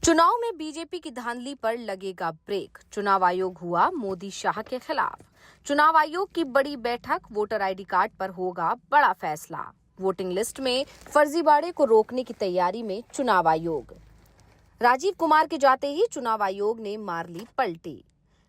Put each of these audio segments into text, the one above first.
चुनाव में बीजेपी की धांधली पर लगेगा ब्रेक। चुनाव आयोग हुआ मोदी शाह के खिलाफ। चुनाव आयोग की बड़ी बैठक, वोटर आईडी कार्ड पर होगा बड़ा फैसला। वोटिंग लिस्ट में फर्जीवाड़े को रोकने की तैयारी में चुनाव आयोग। राजीव कुमार के जाते ही चुनाव आयोग ने मार ली पलटी।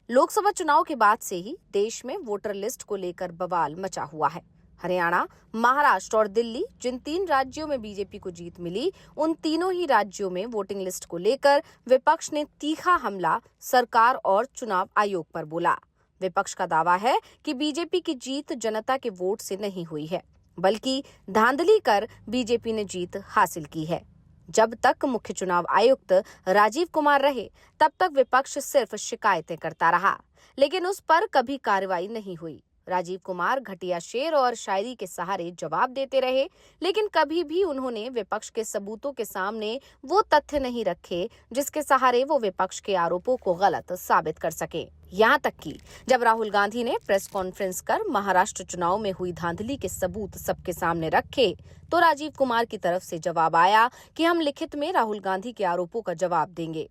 लोकसभा चुनाव के बाद से ही देश में वोटर लिस्ट को लेकर बवाल मचा हुआ है। हरियाणा, महाराष्ट्र और दिल्ली, जिन 3 राज्यों में बीजेपी को जीत मिली, उन तीनों ही राज्यों में वोटिंग लिस्ट को लेकर विपक्ष ने तीखा हमला सरकार और चुनाव आयोग पर बोला। विपक्ष का दावा है कि बीजेपी की जीत जनता के वोट से नहीं हुई है, बल्कि धांधली कर बीजेपी ने जीत हासिल की है। जब तक मुख्य चुनाव आयुक्त राजीव कुमार रहे, तब तक विपक्ष सिर्फ शिकायतें करता रहा, लेकिन उस पर कभी कार्रवाई नहीं हुई। राजीव कुमार घटिया शेर और शायरी के सहारे जवाब देते रहे, लेकिन कभी भी उन्होंने विपक्ष के सबूतों के सामने वो तथ्य नहीं रखे जिसके सहारे वो विपक्ष के आरोपों को गलत साबित कर सके। यहाँ तक कि जब राहुल गांधी ने प्रेस कॉन्फ्रेंस कर महाराष्ट्र चुनाव में हुई धांधली के सबूत सबके सामने रखे, तो राजीव कुमार की तरफ से जवाब आया कि हम लिखित में राहुल गांधी के आरोपों का जवाब देंगे।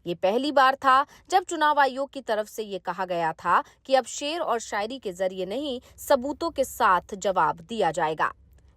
ये पहली बार था जब चुनाव आयोग की तरफ से ये कहा गया था कि अब शेर और शायरी के जरिए नहीं, सबूतों के साथ जवाब दिया जाएगा।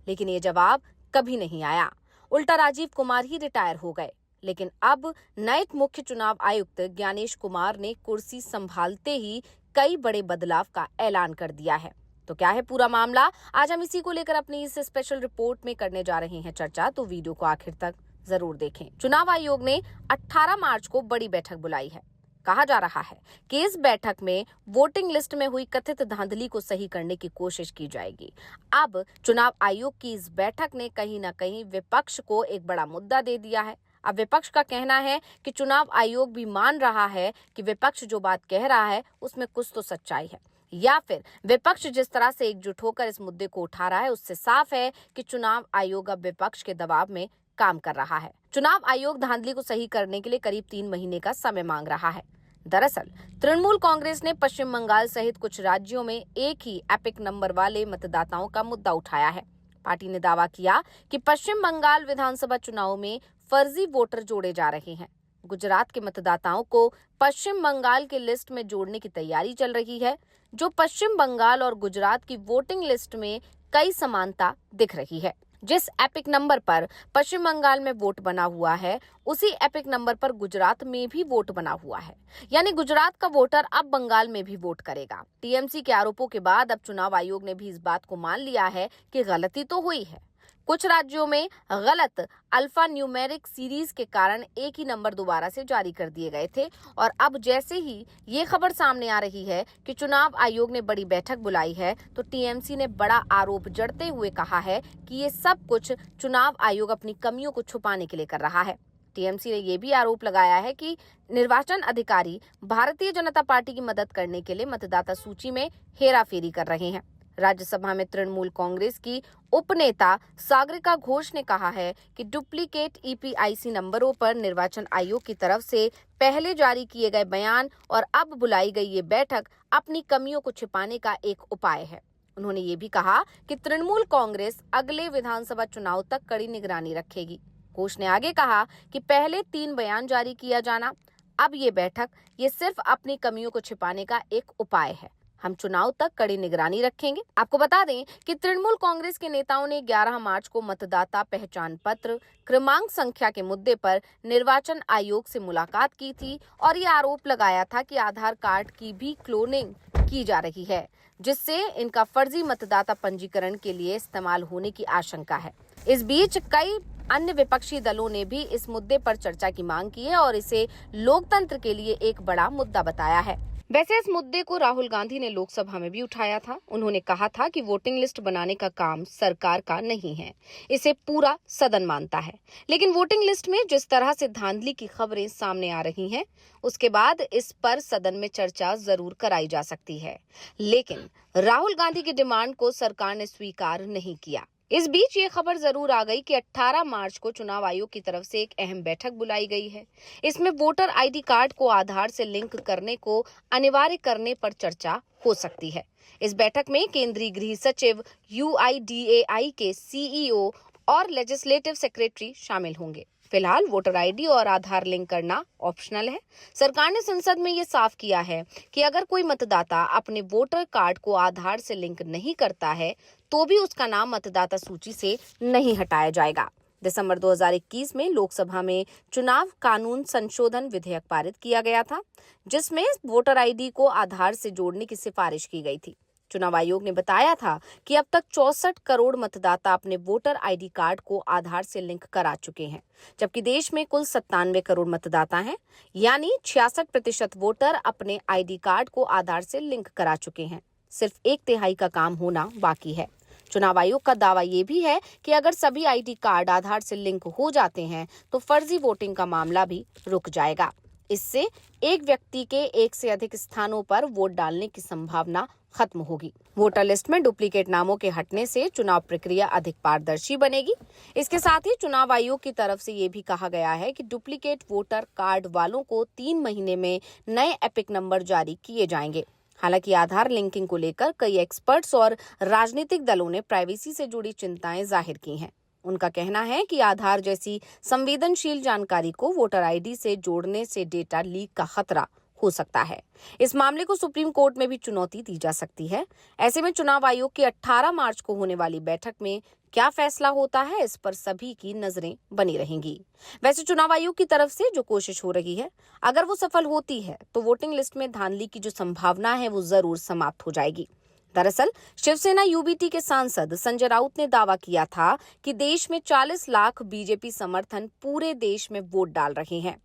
लेकिन ये जवाब कभी नहीं आया। उल्टा राजीव कुमार ही रिटायर हो गए। लेकिन अब नए मुख्य चुनाव आयुक्त ज्ञानेश कुमार ने कुर्सी संभालते ही कई बड़े बदलाव का ऐलान कर दिया है। तो क्या है पूरा मामला? आज हम इसी को लेकर अपनी इस स्पेशल रिपोर्ट में करने जा रहे हैं चर्चा, तो वीडियो को आखिर तक जरूर देखें। चुनाव आयोग ने 18 मार्च को बड़ी बैठक बुलाई है। कहा जा रहा है कि इस बैठक में वोटिंग लिस्ट में हुई कथित धांधली को सही करने की कोशिश की जाएगी। अब चुनाव आयोग की इस बैठक ने कहीं न कहीं विपक्ष को एक बड़ा मुद्दा दे दिया है। अब विपक्ष का कहना है कि चुनाव आयोग भी मान रहा है कि विपक्ष जो बात कह रहा है उसमें कुछ तो सच्चाई है, या फिर विपक्ष जिस तरह से एकजुट होकर इस मुद्दे को उठा रहा है उससे साफ है कि चुनाव आयोग अब विपक्ष के दबाव में काम कर रहा है। चुनाव आयोग धांधली को सही करने के लिए करीब 3 महीने का समय मांग रहा है। दरअसल तृणमूल कांग्रेस ने पश्चिम बंगाल सहित कुछ राज्यों में एक ही एपिक नंबर वाले मतदाताओं का मुद्दा उठाया है। पार्टी ने दावा किया कि पश्चिम बंगाल विधानसभा चुनाव में फर्जी वोटर जोड़े जा रहे हैं। गुजरात के मतदाताओं को पश्चिम बंगाल के लिस्ट में जोड़ने की तैयारी चल रही है, जो पश्चिम बंगाल और गुजरात की वोटिंग लिस्ट में कई समानता दिख रही है। जिस एपिक नंबर पर पश्चिम बंगाल में वोट बना हुआ है, उसी एपिक नंबर पर गुजरात में भी वोट बना हुआ है। यानी गुजरात का वोटर अब बंगाल में भी वोट करेगा। टीएमसी के आरोपों के बाद अब चुनाव आयोग ने भी इस बात को मान लिया है कि गलती तो हुई है। कुछ राज्यों में गलत अल्फा न्यूमेरिक सीरीज के कारण एक ही नंबर दोबारा से जारी कर दिए गए थे, और अब जैसे ही ये खबर सामने आ रही है कि चुनाव आयोग ने बड़ी बैठक बुलाई है, तो टीएमसी ने बड़ा आरोप जड़ते हुए कहा है कि ये सब कुछ चुनाव आयोग अपनी कमियों को छुपाने के लिए कर रहा है। टीएमसी ने यह भी आरोप लगाया है कि निर्वाचन अधिकारी भारतीय जनता पार्टी की मदद करने के लिए मतदाता सूची में हेराफेरी कर रहे हैं। राज्यसभा में तृणमूल कांग्रेस की उपनेता सागरिका घोष ने कहा है कि डुप्लीकेट ईपीआईसी नंबरों पर निर्वाचन आयोग की तरफ से पहले जारी किए गए बयान और अब बुलाई गई ये बैठक अपनी कमियों को छिपाने का एक उपाय है। उन्होंने ये भी कहा कि तृणमूल कांग्रेस अगले विधानसभा चुनाव तक कड़ी निगरानी रखेगी। घोष ने आगे कहा कि पहले 3 बयान जारी किया जाना, अब ये बैठक ये सिर्फ अपनी कमियों को छिपाने का एक उपाय है। हम चुनाव तक कड़ी निगरानी रखेंगे। आपको बता दें कि तृणमूल कांग्रेस के नेताओं ने 11 मार्च को मतदाता पहचान पत्र क्रमांक संख्या के मुद्दे पर निर्वाचन आयोग से मुलाकात की थी और ये आरोप लगाया था कि आधार कार्ड की भी क्लोनिंग की जा रही है, जिससे इनका फर्जी मतदाता पंजीकरण के लिए इस्तेमाल होने की आशंका है। इस बीच कई अन्य विपक्षी दलों ने भी इस मुद्दे पर चर्चा की मांग की है और इसे लोकतंत्र के लिए एक बड़ा मुद्दा बताया है। वैसे इस मुद्दे को राहुल गांधी ने लोकसभा में भी उठाया था। उन्होंने कहा था कि वोटिंग लिस्ट बनाने का काम सरकार का नहीं है, इसे पूरा सदन मानता है। लेकिन वोटिंग लिस्ट में जिस तरह से धांधली की खबरें सामने आ रही हैं, उसके बाद इस पर सदन में चर्चा जरूर कराई जा सकती है। लेकिन राहुल गांधी की डिमांड को सरकार ने स्वीकार नहीं किया। इस बीच ये खबर जरूर आ गई कि 18 मार्च को चुनाव आयोग की तरफ से एक अहम बैठक बुलाई गई है। इसमें वोटर आईडी कार्ड को आधार से लिंक करने को अनिवार्य करने पर चर्चा हो सकती है। इस बैठक में केंद्रीय गृह सचिव, यूआईडीएआई के सीईओ और लेजिस्लेटिव सेक्रेटरी शामिल होंगे। फिलहाल वोटर आईडी और आधार लिंक करना ऑप्शनल है। सरकार ने संसद में ये साफ किया है कि अगर कोई मतदाता अपने वोटर कार्ड को आधार से लिंक नहीं करता है तो भी उसका नाम मतदाता सूची से नहीं हटाया जाएगा। दिसंबर 2021 में लोकसभा में चुनाव कानून संशोधन विधेयक पारित किया गया था, जिसमें वोटर आईडी को आधार से जोड़ने की सिफारिश की गई थी। चुनाव आयोग ने बताया था कि अब तक 64 करोड़ मतदाता अपने वोटर आईडी कार्ड को आधार से लिंक करा चुके हैं, जबकि देश में कुल 97 करोड़ मतदाता हैं, यानी 66% वोटर अपने आईडी कार्ड को आधार से लिंक करा चुके हैं। सिर्फ 1/3 का काम होना बाकी है। चुनाव आयोग का दावा ये भी है कि अगर सभी आईडी कार्ड आधार से लिंक हो जाते हैं तो फर्जी वोटिंग का मामला भी रुक जाएगा। इससे एक व्यक्ति के एक से अधिक स्थानों पर वोट डालने की संभावना खत्म होगी। वोटर लिस्ट में डुप्लीकेट नामों के हटने से चुनाव प्रक्रिया अधिक पारदर्शी बनेगी। इसके साथ ही चुनाव आयोग की तरफ से ये भी कहा गया है कि डुप्लीकेट वोटर कार्ड वालों को 3 महीने में नए एपिक नंबर जारी किए जाएंगे। हालांकि आधार लिंकिंग को लेकर कई एक्सपर्ट्स और राजनीतिक दलों ने प्राइवेसी से जुड़ी चिंताएं जाहिर की हैं। उनका कहना है कि आधार जैसी संवेदनशील जानकारी को वोटर आईडी से जोड़ने से डेटा लीक का खतरा हो सकता है। इस मामले को सुप्रीम कोर्ट में भी चुनौती दी जा सकती है। ऐसे में चुनाव आयोग की 18 मार्च को होने वाली बैठक में क्या फैसला होता है, इस पर सभी की नजरें बनी रहेंगी। वैसे चुनाव आयोग की तरफ से जो कोशिश हो रही है, अगर वो सफल होती है तो वोटिंग लिस्ट में धांधली की जो संभावना है वो जरूर समाप्त हो जाएगी। दरअसल शिवसेना यूबीटी के सांसद संजय राउत ने दावा किया था कि देश में 40 लाख बीजेपी समर्थन पूरे देश में वोट डाल रहे हैं।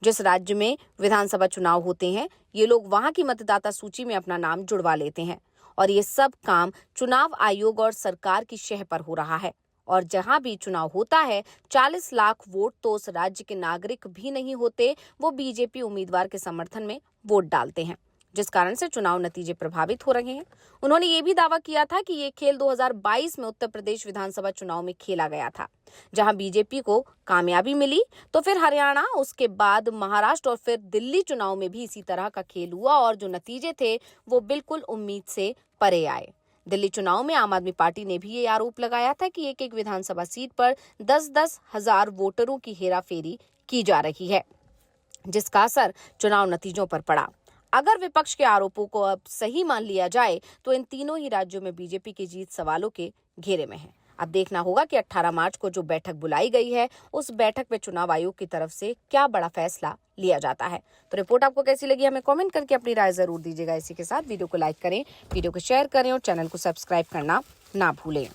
जिस राज्य में विधानसभा चुनाव होते हैं, ये लोग वहां की मतदाता सूची में अपना नाम जुड़वा लेते हैं और ये सब काम चुनाव आयोग और सरकार की शह पर हो रहा है। और जहां भी चुनाव होता है, 40 लाख वोट तो उस राज्य के नागरिक भी नहीं होते, वो बीजेपी उम्मीदवार के समर्थन में वोट डालते हैं, जिस कारण से चुनाव नतीजे प्रभावित हो रहे हैं। उन्होंने ये भी दावा किया था कि ये खेल 2022 में उत्तर प्रदेश विधानसभा चुनाव में खेला गया था, जहां बीजेपी को कामयाबी मिली, तो फिर हरियाणा, उसके बाद महाराष्ट्र और फिर दिल्ली चुनाव में भी इसी तरह का खेल हुआ और जो नतीजे थे वो बिल्कुल उम्मीद से परे आए। दिल्ली चुनाव में आम आदमी पार्टी ने भी ये आरोप लगाया था कि एक विधानसभा सीट पर 10-10 हजार वोटरों की हेराफेरी की जा रही है, जिसका असर चुनाव नतीजों पर पड़ा। अगर विपक्ष के आरोपों को अब सही मान लिया जाए तो इन तीनों ही राज्यों में बीजेपी की जीत सवालों के घेरे में है। अब देखना होगा कि 18 मार्च को जो बैठक बुलाई गई है, उस बैठक में चुनाव आयोग की तरफ से क्या बड़ा फैसला लिया जाता है। तो रिपोर्ट आपको कैसी लगी, हमें कमेंट करके अपनी राय जरूर दीजिएगा। इसी के साथ वीडियो को लाइक करें, वीडियो को शेयर करें और चैनल को सब्सक्राइब करना ना भूलें।